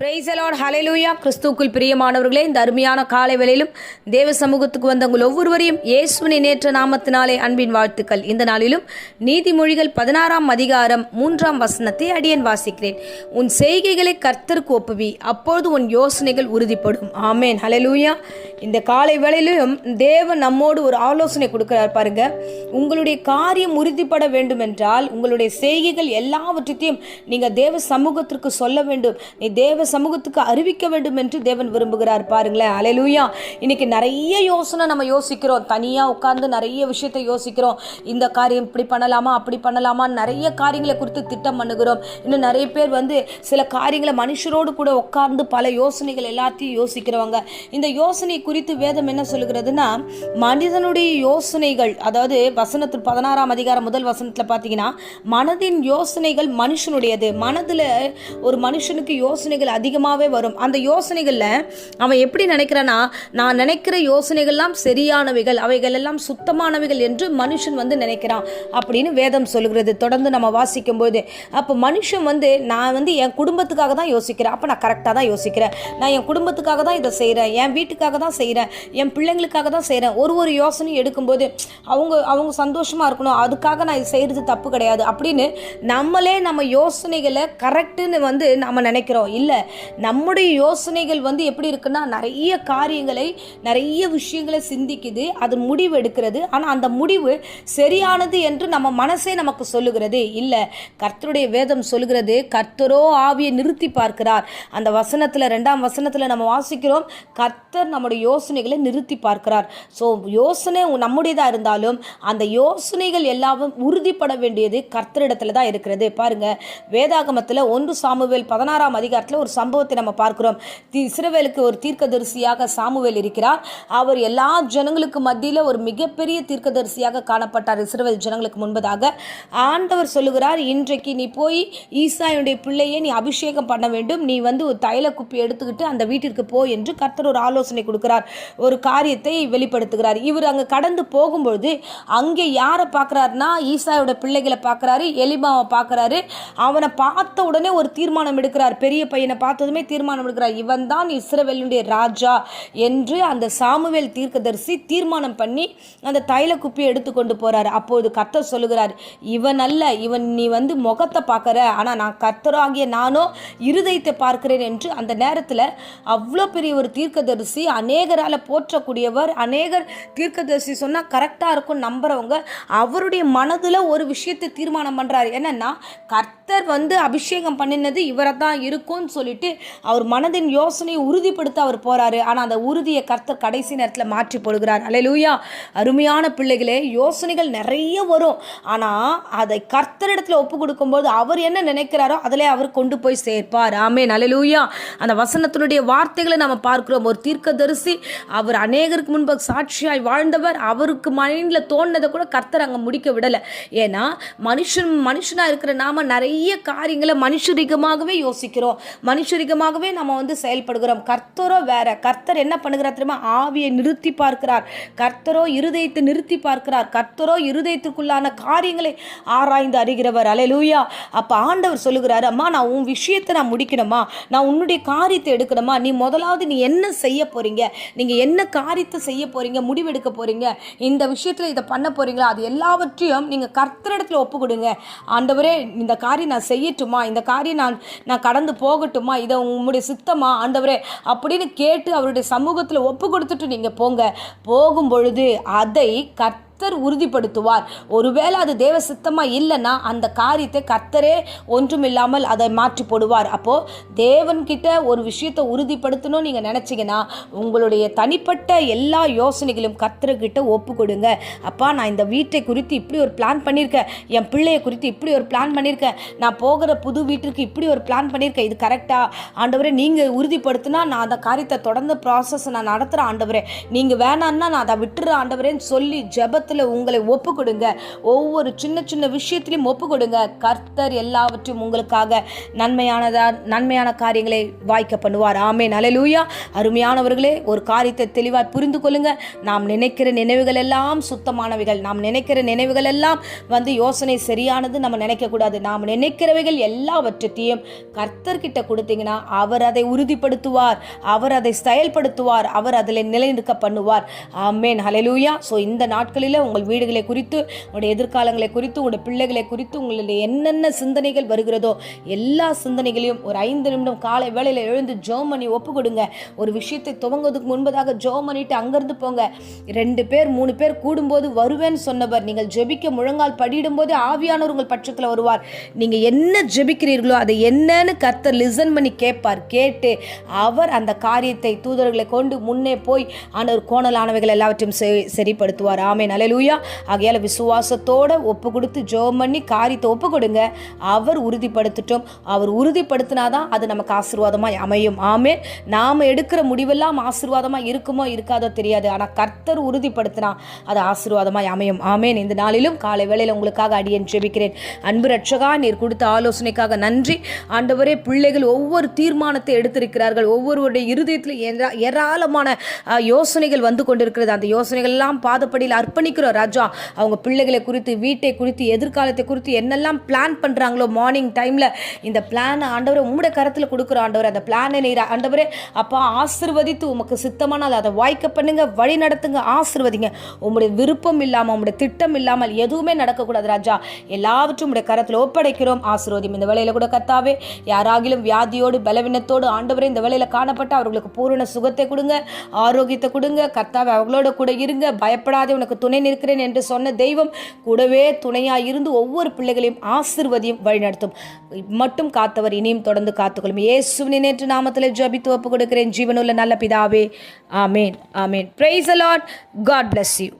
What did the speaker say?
Price the Lord, ஹல்லேலூயா. கிறிஸ்துவுக்குள் பிரியமானவர்களே, இந்த அருமையான காலை வேளையிலும் தேவ சமூகத்துக்கு வந்த உங்கள் ஒவ்வொருவரையும் இயேசுவின் நேற்ற நாமத்தினாலே அன்பின் வாழ்த்துக்கள். இந்த நாளிலும் நீதிமொழிகள் 16ஆம் அதிகாரம் 3ஆம் வசனத்தை அடியேன் வாசிக்கிறேன். உன் செய்கைகளை கர்த்தருக்கு ஒப்புவி, அப்பொழுது உன் யோசனைகள் உறுதிப்படும். ஆமேன், ஹல்லேலூயா. இந்த காலை வேளையிலும் தேவன் நம்மோடு ஒரு ஆலோசனை கொடுக்கிறார் பாருங்க. உங்களுடைய காரியம் உறுதிப்பட வேண்டும் என்றால் உங்களுடைய செய்கைகள் எல்லாவற்றையும் நீங்க தேவ சமூகத்திற்கு சொல்ல வேண்டும், நீ தேவ சமூகத்துக்கு அறிவிக்க வேண்டும் என்று தேவன் விரும்புகிறார். பாருங்களேன், ஹல்லேலூயா. இன்னைக்கு நிறைய யோசனை நம்ம யோசிக்கிறோம், தனியா உட்கார்ந்து நிறைய விஷயத்தை யோசிக்கிறோம். இந்த காரியம் இப்படி பண்ணலாமா அப்படி பண்ணலாமா, நிறைய காரியங்களை குறித்து திட்டம் பண்ணுகிறோம். இன்னும் நிறைய பேர் சில காரியங்களை மனுஷரோடு கூட உட்கார்ந்து பல யோசனைகள் எல்லாத்தையும் யோசிக்கிறவங்க. இந்த யோசனை குறித்து வேதம் என்ன சொல்லுகிறதுனா, மனிதனுடைய யோசனைகள், அதாவது வசனத்தில் 16ஆம் அதிகாரம் முதல் வசனத்துல பாத்தீங்கன்னா, மனதின் யோசனைகள் மனுஷனுடையது. மனதுல ஒரு மனுஷனுக்கு யோசனைகள் அதிகமாகவே வரும். அந்த யோசனைகள்ல அவன் எப்படி நினைக்கிறானா, நான் நினைக்கிற யோசனைகள்லாம் சரியானவைகள், அவைகள் எல்லாம் சுத்தமானவைகள் என்று மனுஷன் நினைக்கிறான் அப்படின்னு வேதம் சொல்லுகிறது. தொடர்ந்து நம்ம வாசிக்கும் போது, அப்போ மனுஷன் நான் என் குடும்பத்துக்காக தான் யோசிக்கிறேன், அப்போ நான் கரெக்டாக தான் யோசிக்கிறேன், நான் என் குடும்பத்துக்காக தான் இதை செய்கிறேன், என் வீட்டுக்காக தான் செய்கிறேன், என் பிள்ளைங்களுக்காக தான் செய்கிறேன். ஒரு யோசனையும் எடுக்கும்போது அவங்க சந்தோஷமாக இருக்கணும், அதுக்காக நான் இது செய்கிறது தப்பு கிடையாது அப்படின்னு நம்மளே நம்ம யோசனைகளை கரெக்டுன்னு நம்ம நினைக்கிறோம். இல்லை, நம்முடைய யோசனைகள் எப்படி இருக்குன்னா, நிறைய காரியங்களை நிறைய விஷயங்களை சிந்திக்குது, அது முடிவு எடுக்கிறது. ஆனால் அந்த முடிவு சரியானது என்று நம்ம மனசே நமக்கு சொல்லுகிறது. இல்லை, கர்த்தருடைய வேதம் சொல்லுகிறது, கர்த்தரோ ஆவியை நிறுத்தி பார்க்கிறார். அந்த வசனத்தில் 2ஆம் வசனத்தில் நம்ம வாசிக்கிறோம், கர்த்தர் நம்முடைய யோசனைகளை நிறுத்தி பார்க்கிறார். ஸோ யோசனை நம்முடையதாக இருந்தாலும் அந்த யோசனைகள் எல்லாவும் உறுதிப்பட வேண்டியது கர்த்தரிடத்துல தான் இருக்கிறது. பாருங்க, வேதாகமத்தில் 1 சாமுவேல் 16ஆம் அதிகாரத்தில் ஒரு சம்பவத்தை நம்ம பார்க்கிறோம். இஸ்ரவேலுக்கு ஒரு தீர்க்கதரிசியாக சாமுவேல் இருக்கிறார். அவர் எல்லா ஜனங்களுக்கு மத்தியில் ஒரு மிகப்பெரிய தீர்க்கதரிசியாக காணப்பட்டார். இஸ்ரவேல் ஜனங்களுக்கு முன்பதாக ஆண்டவர் சொல்லுகிறார், இன்றைக்கு நீ போய் ஈசாயுடைய பிள்ளையை நீ அபிஷேகம் பண்ண வேண்டும், நீ ஒரு தைல குப்பி எடுத்துக்கிட்டு அந்த வீட்டிற்கு போ என்று கர்த்தர் ஒரு ஆலோசனை கொடுக்கிறார், ஒரு காரியத்தை வெளிப்படுத்துகிறார். இவர் அங்கே கடந்து போகும்பொழுது அங்கே யாரை பார்க்குறாருன்னா, ஈசாயோட பிள்ளைகளை பார்க்குறாரு, எலிமாவை பார்க்குறாரு. அவனை பார்த்த உடனே ஒரு தீர்மானம் எடுக்கிறார். பெரிய பையனை பார்த்ததுமே தீர்மானம் எடுக்கிறார், இவன் தான் இஸ்ரவேலுடைய ராஜா என்று அந்த சாமுவேல் தீர்க்கதரிசி தீர்மானம் பண்ணி அந்த தைல குப்பியை எடுத்துக்கொண்டு போறார். அப்போது கர்த்தர் சொல்லுகிறார், இவன் அல்ல, இவன் நீ முகத்தை பார்க்கற, ஆனா நான் கர்த்தராகிய நானோ இருதயத்தை பார்க்கிறேன் என்று அந்த நேரத்தில் அவ்வளோ பெரிய ஒரு தீர்க்கதரிசி, அநேகரால போற்றக்கூடியவர், அநேகர் தீர்க்கதரிசி சொன்னா கரெக்டா இருக்கும் நம்புறவங்க, அவருடைய மனதுல ஒரு விஷயத்தை தீர்மானம் பண்றாரு. என்னன்னா, கர்த்தர் அபிஷேகம் பண்ணினது இவரை தான் இருக்கும்னு சொல்லிட்டு அவர் மனதின் யோசனையை உறுதிப்படுத்த அவர் போறாரு. ஆனா அந்த உறுதியை கர்த்தர் கடைசி நேரத்தில் மாற்றி போடுகிறார். அல்லேலூயா. அருமையான பிள்ளைகளே, யோசனைகள் நிறைய வரும், ஆனா அதை கர்த்தரிடத்துல ஒப்பு கொடுக்கும்போது அவர் என்ன நினைக்கிறாரோ அதிலே அவர் கொண்டு போய் சேர்ப்பார். ஆமென், அல்லேலூயா. அந்த வசனத்தினுடைய வார்த்தைகளை நம்ம பார்க்கிறோம். ஒரு தீர்க்கதரிசி, அவர் அநேகருக்கு முன்பு சாட்சியாய் வாழ்ந்தவர், அவருக்கு மைண்ட்ல தோணுனதை கூட கர்த்தர் அங்க முடிக்க விடல. ஏன்னா மனுஷனா இருக்கிற நாம நிறைய காரியங்களை மனுஷரிகமாகவே யோசிக்கிறோம், மனுஷரிகமாகவே நம்ம செயல்படுகிறோம். கர்த்தரோ வேற. கர்த்தர் என்ன பண்ணுகிறார் தெரியுமா? ஆவியை நிறுத்தி பார்க்கிறார். கர்த்தரோ இருதயத்தை நிறுத்தி பார்க்கிறார். கர்த்தரோ இருதயத்துக்குள்ளான காரியங்களை ஆராய்ந்து அறிகிறவர். அல்லேலூயா. அப்ப ஆண்டவர் சொல்லுகிறார், அம்மா நான் உன் விஷயத்தை நான் முடிக்கணுமா, நான் உன்னுடைய காரியத்தை எடுக்கணுமா, நீ முதலாவது நீ என்ன செய்ய போறீங்க, நீங்க என்ன காரியத்தை செய்ய போறீங்க, முடிவெடுக்க போறீங்க, இந்த விஷயத்துல இதை பண்ண போறீங்களா, அது எல்லாவற்றையும் நீங்க கர்த்தரிடத்துல ஒப்பு கொடுங்க. ஆண்டவரே, இந்த காரியம் நான் செய்யட்டுமா, இந்த காரியம் நான் கடந்து போகட்டுமா, இதை உங்களுடைய சித்தமா ஆண்டவரே அப்படின்னு கேட்டு அவருடைய சமூகத்தில் ஒப்பு கொடுத்துட்டு நீங்க போகும் பொழுது அதை கர்த்தர் உறுதிப்படுத்துவார். ஒருவேளை அது தேவ சித்தமா இல்லைன்னா அந்த காரியத்தை கர்த்தரே ஒன்றுமில்லாமல் அதை மாற்றி போடுவார். அப்போ தேவன் கிட்ட ஒரு விஷயத்தை உறுதிப்படுத்தணும் நீங்க நினைச்சீங்கன்னா, உங்களுடைய தனிப்பட்ட எல்லா யோசனைகளும் கர்த்தர்கிட்ட ஒப்பு கொடுங்க. அப்பா, நான் இந்த வீட்டை குறித்து இப்படி ஒரு பிளான் பண்ணியிருக்கேன், என் பிள்ளையை குறித்து இப்படி ஒரு பிளான் பண்ணியிருக்கேன், நான் போகிற புது வீட்டிற்கு இப்படி ஒரு பிளான் பண்ணியிருக்கேன், இது கரெக்டா ஆண்டவரே, நீங்க உறுதிப்படுத்தினா நான் அந்த காரியத்தை தொடர்ந்து ப்ராசஸ் நான் நடத்துகிறேன் ஆண்டவரே, நீங்க வேணான்னா நான் அதை விட்டுறேன் ஆண்டவரேன்னு சொல்லி ஜெபத்தில் கரத்தில் உங்களை ஒப்பு கொடுங்க. ஒவ்வொரு சின்ன சின்ன விஷயத்திலையும் ஒப்பு கொடுங்க. கர்த்தர் எல்லாவற்றையும் உங்களுக்காக நன்மையான காரியங்களை வாய்க்க பண்ணுவார். ஆமென். அல்லேலூயா. அருமையானவர்களே, ஒரு காரியத்தை தெளிவாய் புரிந்து கொள்ளுங்க. நாம் நினைக்கிற நினைவுகள் எல்லாம் சுத்தமானவைகள். நாம் நினைக்கிற நினைவுகள் எல்லாம் யோசனை சரியானது நம்ம நினைக்கக்கூடாது. நாம் நினைக்கிறவைகள் எல்லாவற்றையும் கர்த்தர்கிட்ட கொடுத்தீங்கன்னா அவர் அதை உறுதிப்படுத்துவார், அவர் அதை செயல்படுத்துவார், அவர் அதில் நிலைநிற்க பண்ணுவார். ஆமென். ஹல்லேலூயா. ஸோ இந்த நாட்களில் உங்கள் வீடுகளை குறித்து, உங்களுடைய எதிர்காலங்களை குறித்து, உங்களுடைய பிள்ளைகளை குறித்து உங்களுடைய என்னென்ன சிந்தனைகள் வருகிறதோ எல்லா சிந்தனைகளையும் ஒரு 5 நிமிடம் காலை வேளையில் எழுந்து ஜெபம் பண்ணி ஒப்பு கொடுங்க. ஒரு விஷயத்தை துவங்குவதற்கு முன்பதாக ஜெபம் பண்ணிட்டு அங்கிருந்து போங்க. 2 பேர் 3 பேர் கூடும்போது வருவேன்னு சொன்னவர், நீங்கள் ஜெபிக்க முழங்கால் படியிடும் போது ஆவியானவர் உங்கள் பட்சத்தில் வருவார். நீங்க என்ன ஜெபிக்கிறீர்களோ அதை என்னன்னு கர்த்தர் லிசன் பண்ணி கேட்பார். கேட்டு அவர் அந்த காரியத்தை தூதர்களை கொண்டு முன்னே போய் ஆண்டவர் கோணலானவைகள் எல்லாவற்றையும் சரிப்படுத்துவார். ஆமென். அல்லேலூயா. ஆகையால விசுவாசத்தோட ஒப்பு கொடுத்து ஜெபம் பண்ணி காரியத்தை ஒப்பு கொடுங்க. அவர் உறுதிப்படுத்தட்டும். அவர் உறுதிப்படுத்தினாதான் அது நமக்கு ஆசீர்வாதமாய் அமையும். ஆமென். நாம எடுக்கிற முடிவெல்லாம் ஆசீர்வாதமா இருக்குமோ இருக்காதோ தெரியாது. ஆனால் கர்த்தர் உறுதிப்படுத்தினா அது ஆசீர்வாதமாய் அமையும். ஆமென். இந்த நாளிலும் காலை வேளையில் உங்களுக்காக அடியேன் ஜெபிக்கிறேன். அன்பு ரட்சகா, நீர் கொடுத்த ஆலோசனைக்காக நன்றி. ஆண்டவரே, பிள்ளைகள் ஒவ்வொரு தீர்மானத்தை எடுத்திருக்கிறார்கள். ஒவ்வொருவருடைய இருதயத்தில் ஏராளமான யோசனைகள் வந்து கொண்டிருக்கிறது. அந்த யோசனைகள் எல்லாம் பாதப்படியில் அர்ப்பணிக்கிறோம் ராஜா. அவங்க பிள்ளைகளை குறித்து, வீட்டை குறித்து, எதிர்காலத்தை குறித்து என்னெல்லாம் பிளான் பண்றாங்களோ மார்னிங் டைம்ல இந்த பிளான் ஆண்டவரை உம்முடைய கரத்தில் கொடுக்குறோம். ஆண்டவர் அந்த பிளானை நீர் ஆண்டவரே அப்பா ஆசீர்வதித்து உமக்கு சித்தமானால் அதை வாய்க்க பண்ணுங்க, வழி நடத்துங்க, ஆசீர்வதிங்க. உம்முடைய விருப்பம் இல்லாமல், உம்முடைய திட்டம் இல்லாமல் எதுவுமே நடக்கக்கூடாது ராஜா. எல்லாவற்றும் உடைய கரத்தில் ஒப்படைக்கிறோம். ஆசீர்வதியும். இந்த வேளையில கூட கர்த்தாவே, யாராகிலும் வியாதியோடு பலவீனத்தோடு ஆண்டவரே இந்த வேளையில காணப்பட்ட அவர்களுக்கு பூரண சுகத்தை கொடுங்க, ஆரோக்கியத்தை கொடுங்க. கர்த்தாவே, அவர்களோட கூட இருங்க. பயப்படாதே, உனக்கு துணை நிற்கிறேன் என்று சொன்ன தெய்வம் கூடவே துணையாய் இருந்து ஒவ்வொரு பிள்ளைகளையும் ஆசீர்வதியும் வழிநடத்தும். மட்டும் காத்தவர் இனியும் தொடர்ந்து காத்துக்கொள்ளும். இயேசுவின் நேற்று நாமத்தில் ஜெபித்து ஒப்பு கொடுக்கிறேன் ஜீவனுள்ள நல்ல பிதாவே. ஆமேன். ஆமேன். Praise the Lord. God bless you.